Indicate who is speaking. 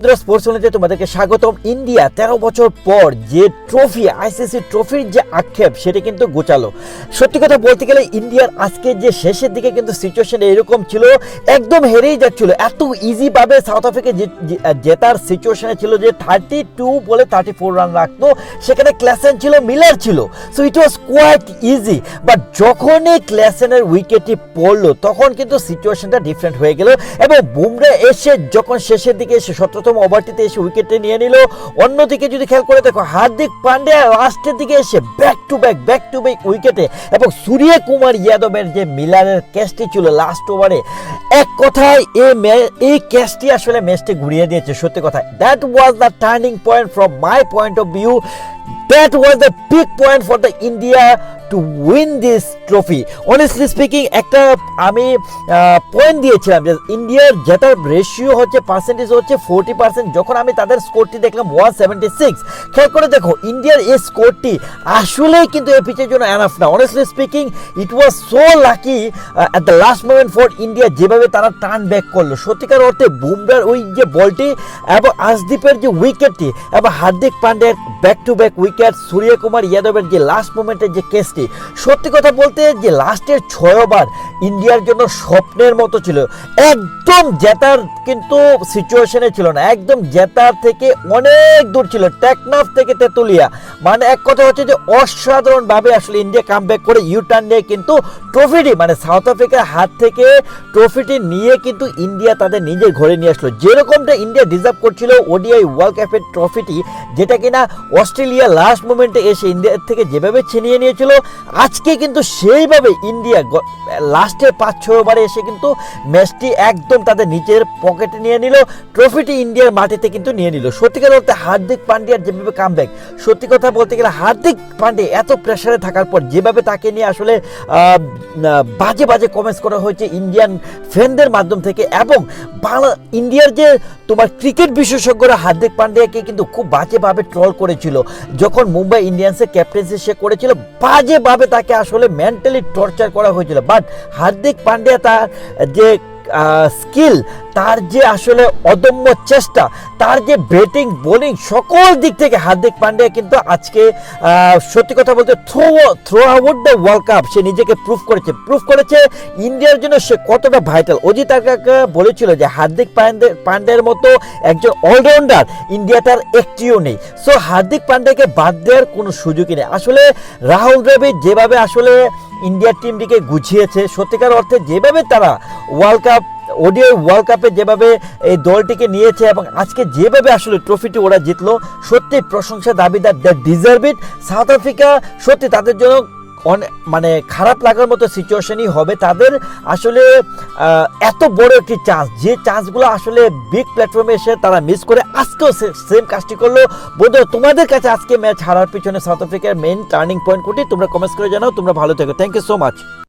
Speaker 1: Sports চ্যানেলে তোমাদেরকে স্বাগতম। ইন্ডিয়া 13 বছর পর যে ট্রফি আইসিসি ট্রফির যে আক্ষেপ সেটা কিন্তু গোচালো। সত্যি কথা বলতে গেলে ইন্ডিয়ার আজকে যে শেষের দিকে কিন্তু সিচুয়েশন এরকম ছিল, একদম হেরেই যাচ্ছিল। এত ইজিভাবে সাউথ আফ্রিকা জেতার সিচুয়েশনে ছিল যে 32 বলে 34 রান রাখতো, সেখানে ক্ল্যাসেন ছিল, মিলার ছিল, so it was quite easy. But যখনই ক্ল্যাসেনের উইকেটটি পড়লো তখন কিন্তু সিচুয়েশনটা ডিফারেন্ট হয়ে গেল এবং বুমরা এসে যখন শেষের দিকে এসে 17তম ওভারটিতে এসে উইকেটে নিয়ে নিল। অন্যদিকে যদি খেয়াল করে দেখো, হার্দিক পান্ডিয়া লাস্টের দিকে এসে ব্যাক টু ব্যাক উইকেটে এবং সূর্যকুমার যাদবের যে মিলারের ক্যাচটি ছিল লাস্ট ওভারে, এক কথায় এই ক্যাচটি আসলে ম্যাচটি ঘুরিয়ে দিয়েছে। সত্যি কথা, that was the turning point from my point of view. That was the big point for the India to win this trophy. Honestly speaking, একটা আমি পয়েন্ট দিয়েছিলাম যে ইন্ডিয়ার জেতার রেশিও হচ্ছে পার্সেন্টেজ হচ্ছে 40%। যখন আমি তাদের স্কোরটি দেখলাম 176, খেয়াল করে দেখো ইন্ডিয়ার এই স্কোরটি আসলেই কিন্তু এই পিচের জন্য এনাফ না। Honestly speaking, it was so lucky at the last moment for India, যেভাবে তারা টার্ন ব্যাক করলো। সত্যিকার অর্থে বুমরার ওই যে বলটি এবং আশদীপের যে উইকেটটি এবং হার্দিক পান্ডিয়ার back to back wicket, Suryakumar যাদবের যে লাস্ট মোমেন্টের যে কেসটি, সত্যি কথা বলতে যে লাস্টের 6 ওভার ইন্ডিয়ার জন্য স্বপ্নের মতো ছিল। একদম জেতার কিন্তু সিচুয়েশনে ছিল না, একদম জেতার থেকে অনেক দূর ছিল, টেকনাফ থেকে তেতুলিয়া। মানে এক কথা হচ্ছে যে অসাধারণভাবে আসলে ইন্ডিয়া কামব্যাক করে ইউটার্ন নিয়ে কিন্তু ট্রফিটি মানে সাউথ আফ্রিকার হাত থেকে ট্রফিটি নিয়ে কিন্তু ইন্ডিয়া তাদের নিজের ঘরে নিয়ে আসলো, যেরকমটা ইন্ডিয়া ডিজার্ভ করছিল ওডিআই ওয়ার্ল্ড কাপের ট্রফিটি, যেটা কিনা অস্ট্রেলিয়া লাস্ট মোমেন্টে এসে ইন্ডিয়ার থেকে যেভাবে ছিনিয়ে নিয়েছিল। আজকে কিন্তু সেইভাবে ইন্ডিয়া লাস্টের 5-6 ওভারে এসে কিন্তু ম্যাচটি একদম তাদের নিজের পকেটে নিয়ে নিল, ট্রফিটি ইন্ডিয়ার মাটিতে কিন্তু নিয়ে নিল। সত্যিকার অর্থে হার্দিক পান্ডিয়ার যেভাবে কামব্যাক, সত্যি কথা বলতে গেলে হার্দিক পান্ডিয়া এত প্রেসারে থাকার পর যেভাবে তাকে নিয়ে আসলে বাজে বাজে কমেন্টস করা হয়েছে ইন্ডিয়ান ফ্যানদের মাধ্যম থেকে, এবং ইন্ডিয়ার যে তোমার ক্রিকেট বিশেষজ্ঞরা হার্দিক পান্ডিয়াকে কিন্তু খুব বাজেভাবে ট্রল করেছিল যখন মুম্বাই ইন্ডিয়ান্সের ক্যাপ্টেন্সি সে করেছিল, বাজেভাবে তাকে আসলে মেন্টালি টর্চার করা হয়েছিল। বাট হার্দিক পান্ডিয়া তার যে স্কিল, তার যে আসলে অদম্য চেষ্টা, তার যে ব্যাটিং বোলিং সকল দিক থেকে হার্দিক পান্ডিয়া কিন্তু আজকে সত্যি কথা বলতে throughout the world cup সে নিজেকে প্রুফ করেছে ইন্ডিয়ার জন্য সে কতটা ভাইটাল। অজিত আগারকার বলেছিল যে হার্দিক পান্ডিয়ার মতো একজন অলরাউন্ডার ইন্ডিয়া তার একটিও নেই। সো হার্দিক পান্ডিয়াকে বাদ দেওয়ার কোনো সুযোগই নেই। আসলে রাহুল দ্রাবিড় যেভাবে আসলে ইন্ডিয়ার টিমটিকে গুছিয়েছে, সত্যিকার অর্থে যেভাবে তারা ওডিআই ওয়ার্ল্ড কাপে যেভাবে এই দলটিকে নিয়েছে এবং আজকে যেভাবে আসলে ট্রফিটি ওরা জিতলো, সত্যি প্রশংসা দাবিদার, the deserve it. South Africa সত্যি তাদের জন্য মানে খারাপ লাগার মতো সিচুয়েশনই হবে তাদের। আসলে এত বড় একটি চান্স, যে চান্সগুলো আসলে বিগ প্ল্যাটফর্মে এসে তারা মিস করে আজকেও সেম কাজটি করলো। বন্ধুরা, তোমাদের কাছে আজকে ম্যাচ হারার পিছনে সাউথ আফ্রিকার মেইন টার্নিং পয়েন্ট কোনটি তোমরা কমেন্টস করে জানাও। তোমরা ভালো থেকো, থ্যাংক ইউ সো মাচ।